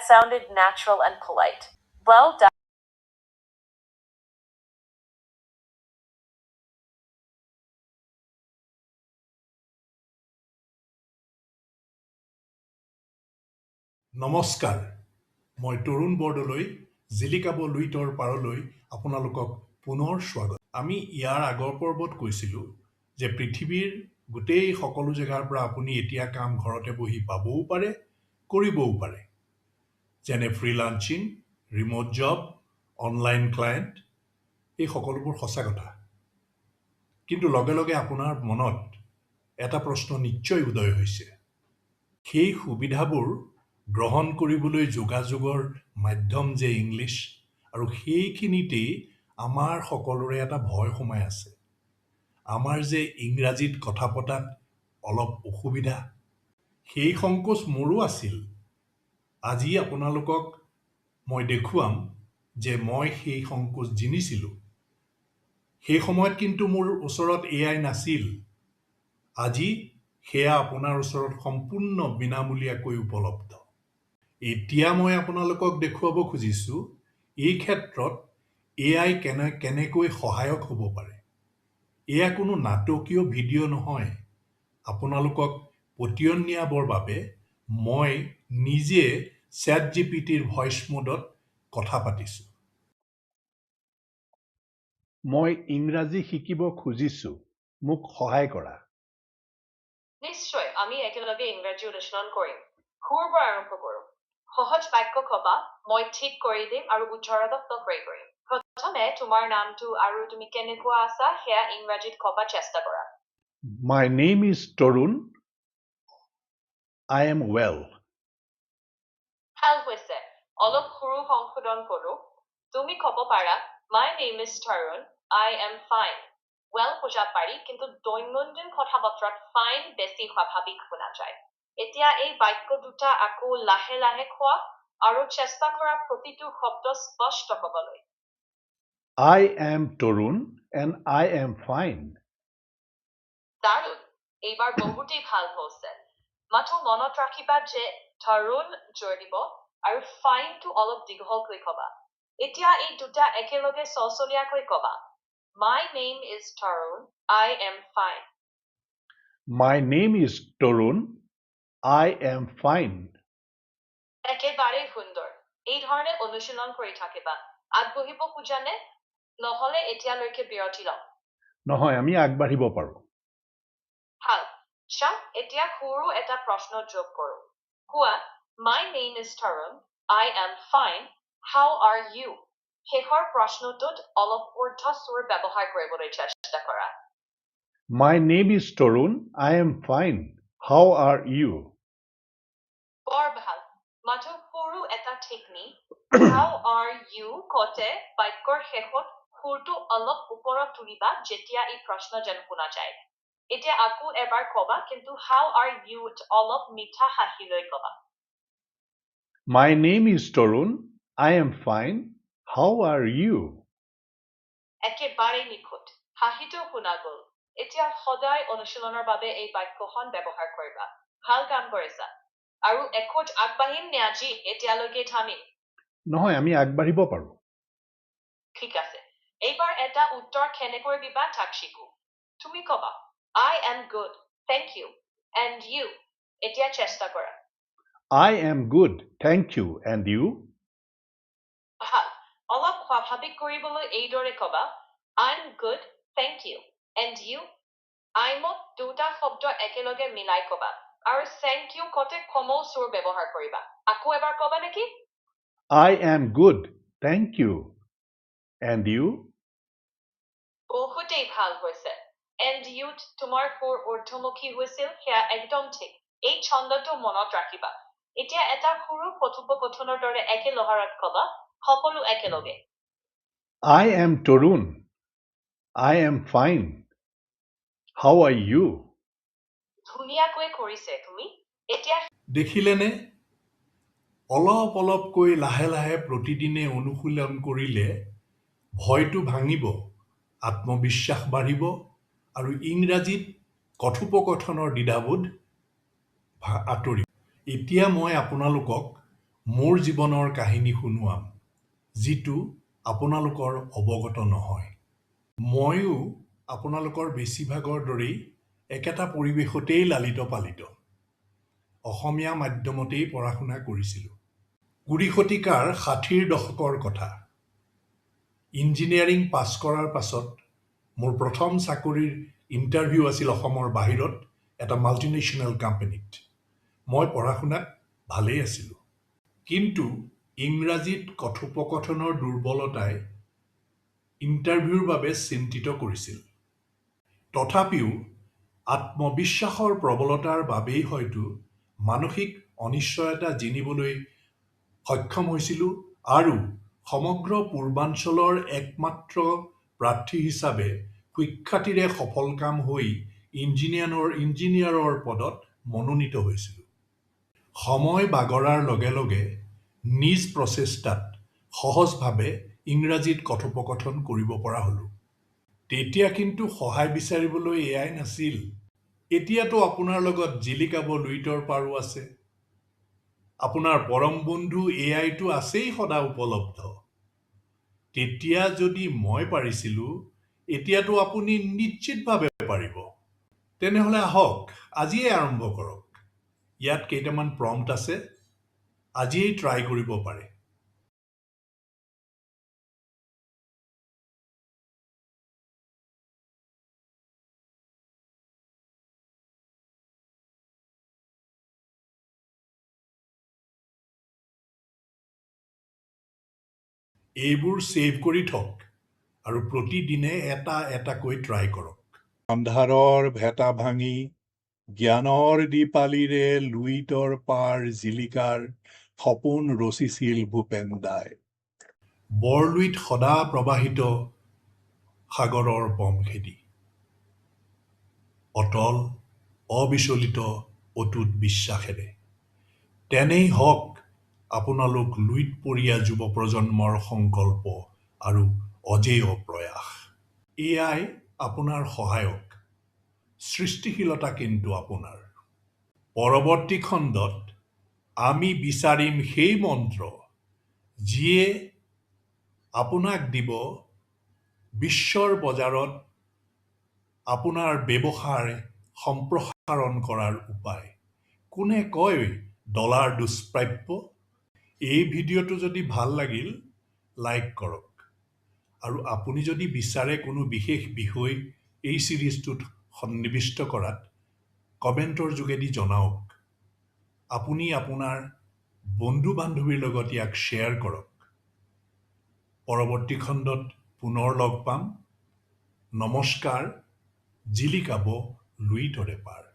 sounded natural and polite. Well done. নমস্কাৰ মই তৰুণ বৰদলৈ জিলিকাব লুইতৰ পাৰলৈ আপোনালোকক পুনৰ স্বাগত আমি ইয়াৰ আগৰ পৰ্বত কৈছিলোঁ যে পৃথিৱীৰ গোটেই সকলো জেগাৰ পৰা আপুনি এতিয়া কাম ঘৰতে বহি পাবও পাৰে কৰিবও পাৰে যেনে freelancing remote job online client এই সকলোবোৰ সঁচা কথা কিন্তু লগে লগে আপোনাৰ মনত এটা প্ৰশ্ন নিশ্চয় উদয় হৈছে সেই সুবিধাবোৰ গ্ৰহণ কৰিবলৈ যোগাযোগৰ মাধ্যম যে ইংলিছ আৰু সেইখিনিতেই আমাৰ সকলোৰে এটা ভয় সোমাই আছে আমাৰ যে ইংৰাজীত কথা পতাত অলপ অসুবিধা সেই সংকোচ মোৰো আছিল আজি আপোনালোকক মই দেখুৱাম যে মই সেই সংকোচ জিনিছিলোঁ সেই সময়ত কিন্তু মোৰ ওচৰত এআই নাছিল আজি সেয়া আপোনাৰ ওচৰত সম্পূৰ্ণ বিনামূলীয়াকৈ উপলব্ধ এতিয়া মই আপোনালোকক দেখুৱাব খুজিছোঁ এই ক্ষেত্ৰত এআই কেনেকৈ সহায়ক হ'ব পাৰে এয়া কোনো নাটকীয় ভিডিঅ' নহয় আপোনালোকক পতিয়ন নিয়াবৰ বাবে মই নিজে ChatGPTৰ ভইচ মোডত কথা পাতিছোঁ মই ইংৰাজী শিকিব খুজিছোঁ মোক সহায় কৰা নিশ্চয় আমি একেলগে ইংৰাজী অনুশীলন কৰিম সুৰৰ পৰা আৰম্ভ কৰোঁ সহজ বাক্য কবা মই ঠিক কৰি দিম আৰু উচ্চাৰণক নকৰি কৰিম প্ৰথমে তোমাৰ নামটো আৰু তুমি কেনেকুৱা আছা সেয়া ইংৰাজীত কবা চেষ্টা কৰা My name is Torun. I am well. ভাল হৈছে অলপ সৰু সংশোধন কৰোঁ তুমি ক'ব পাৰা My name is Tarun. I am fine. Well বুজা পাৰি কিন্তু দৈনন্দিন কথা বতৰাত fine বেছি স্বাভাৱিক শুনা যায় এতিয়া এই বাক্য দুটা আকৌ লাহে লাহে কোৱা আৰু চেষ্টা কৰা প্ৰতিটো শব্দ স্পষ্ট ক'বলৈ I am Torun and I am fine. দাৰুণ এইবাৰ বহুতেই ভাল হৈছে মাথো মনত ৰাখিবা যে Tarun জোৰ দিব আৰু ফাইনটো অলপ দীঘলকৈ ক'বা এতিয়া এই দুটা একেলগে চলচলীয়াকৈ ক'বা My name is Tarun. I am fine. My name is Torun. I am fine. একেবাৰে সুন্দৰ এই ধৰণে অনুশীলন কৰি থাকিবা আগবঢ়িব খোজানে নহলে এতিয়ালৈকে বিৰতি লওঁ নহয় আমি আগবাঢ়িব পাৰোঁ ভাল চাওক এতিয়া সৰু এটা প্ৰশ্ন যোগ কৰোঁ কোৱা My name is Tarun. I am fine. How are you? শেষৰ প্ৰশ্নটোত অলপ ঊৰ্ধ্বস্বৰ ব্যৱহাৰ কৰিবলৈ চেষ্টা কৰা My name is Torun. I am fine. How are you? বৰ ভাল মাথো সৰু এটা ঠেকনি How are you কতে বাক্যৰ শেষত সুৰটো অলপ ওপৰত তুলিবা যেতিয়া এই প্ৰশ্ন যেন শুনা যায় এতিয়া আকৌ এবাৰ কবা কিন্তু How are you অলপ মিঠা হাঁহি লৈ কবা My name is Torun. I am fine. How are you? একেবাৰে নিখুঁত হাঁহিটো শুনা গ'ল এতিয়া সদায় অনুশীলনৰ বাবে এই বাক্যখন ব্যৱহাৰ কৰিবা ভাল কাম কৰিছা আৰু এখোজ আগবাঢ়িম নে আজি এতিয়ালৈকে থামিম নহয় আমি আগবাঢ়িব পাৰোঁ ঠিক আছে এইবাৰ এটা উত্তৰ কেনেকৈ দিবা তাক শিকো তুমি কবা I am good thank you and you এতিয়া চেষ্টা কৰা I am good. Thank you. And you? ভাল অলপ স্বাভাৱিক কৰিবলৈ এইদৰে কবা I'm good thank you and you I'm-ত দুটা শব্দ একেলগে মিলাই কবা আৰু thank you কতে কোমল সুৰ ব্যৱহাৰ কৰিবা আকৌ এবাৰ কবা নেকি I am good. Thank you. And you? বহুতেই ভাল হৈছে and you তোমাৰ সুৰ ঊৰ্ধ্বমুখী হৈছিল সেয়া একদম ঠিক এই ছন্দটো মনত ৰাখিবা এতিয়া এটা সৰু কথোপকথনৰ দৰে একে লহৰত কবা সকলো একেলগে I am Torun. I am fine. How are you? ধুনীয়াকৈ কৰিছে তুমি এতিয়া দেখিলেনে অলপ অলপকৈ লাহে লাহে প্ৰতিদিনে অনুশীলন কৰিলে ভয়টো ভাঙিব আত্মবিশ্বাস বাঢ়িব আৰু ইংৰাজীত কথোপকথনৰ দ্বিধাবোধ আঁতৰিব এতিয়া মই আপোনালোকক মোৰ জীৱনৰ কাহিনী শুনোৱাম যিটো আপোনালোকৰ অৱগত নহয়। ময়ো আপোনালোকৰ বেছিভাগৰ দৰেই একেটা পৰিৱেশতেই লালিত পালিত। অসমীয়া মাধ্যমতেই পঢ়া শুনা কৰিছিলোঁ। 20 শতিকাৰ 60ৰ দশকৰ কথা। ইঞ্জিনিয়াৰিং পাছ কৰাৰ পাছত মোৰ প্ৰথম চাকৰিৰ ইণ্টাৰভিউ আছিল অসমৰ বাহিৰত এটা মাল্টিনেশ্যনেল কোম্পানীত। মই পঢ়া শুনাত ভালেই আছিলোঁ। কিন্তু ইংৰাজীত কথোপকথনৰ দুৰ্বলতাই ইণ্টাৰভিউৰ বাবে চিন্তিত কৰিছিল। তথাপিও আত্মবিশ্বাসৰ প্ৰবলতাৰ বাবেই হয়তো মানসিক অনিশ্চয়তা জিনিবলৈ সক্ষম হৈছিলোঁ আৰু সমগ্ৰ পূৰ্বাঞ্চলৰ একমাত্ৰ প্ৰাৰ্থী হিচাপে সুখ্যাতিৰে সফলকাম হৈ ইঞ্জিনিয়াৰৰ পদত মনোনীত হৈছিলোঁ। সময় বাগৰাৰ লগে লগে নিজ প্ৰচেষ্টাত সহজভাৱে ইংৰাজীত কথোপকথন কৰিব পৰা হ'লোঁ। তেতিয়া কিন্তু সহায় বিচাৰিবলৈ এয়াই নাছিল। এতিয়াতো আপোনাৰ লগত জিলিকাব লুইতৰ পাৰো আছে। আপোনাৰ পৰম বন্ধু এয়াইতো আছেই সদা উপলব্ধ। তেতিয়া যদি মই পাৰিছিলোঁ, এতিয়াতো আপুনি নিশ্চিতভাৱে পাৰিব। তেনেহ'লে আহক, আজিয়েই আৰম্ভ কৰক। ইয়াত কেইটামান প্ৰম্পট আছে, আজিয়েই ট্ৰাই কৰিব পাৰে। এইবোৰ ছেভ কৰি থওক আৰু প্ৰতিদিনে এটা এটাকৈ ট্ৰাই কৰক। আন্ধাৰৰ ভেটা ভাঙি জ্ঞানৰ দীপালিৰে লুইতৰ পাৰ জিলিকাৰ সপোন ৰচিছিল ভূপেন দাই। বৰলুইত সদা প্ৰবাহিত সাগৰৰ পমখেদি অটল অবিচলিত অটুট বিশ্বাসেৰে। তেনেই হওক আপোনালোক লুইতপৰীয়া যুৱ প্ৰজন্মৰ সংকল্প আৰু অজেয় প্ৰয়াস। এয়াই আপোনাৰ সহায়ক। সৃষ্টিশীলতা কিন্তু আপোনাৰ। পৰৱৰ্তী খণ্ডত আমি বিচাৰিম সেই মন্ত্ৰ যিয়ে আপোনাক দিব বিশ্বৰ বজাৰত আপোনাৰ ব্যৱসায় সম্প্ৰসাৰণ কৰাৰ উপায়। কোনে কয় ডলাৰ দুষ্প্ৰাপ্য? এই ভিডিঅ'টো যদি ভাল লাগিল, লাইক কৰক। আৰু আপুনি যদি বিচাৰে কোনো বিশেষ বিষয় এই চিৰিজটোত সন্নিৱিষ্ট কৰাত, কমেণ্টৰ যোগেদি জনাওক। আপুনি আপোনাৰ বন্ধু বান্ধৱীৰ লগত ইয়াক শ্বেয়াৰ কৰক। পৰৱৰ্তী খণ্ডত পুনৰ লগ পাম। নমস্কাৰ, জিলিকাব লুইতৰে পাৰ।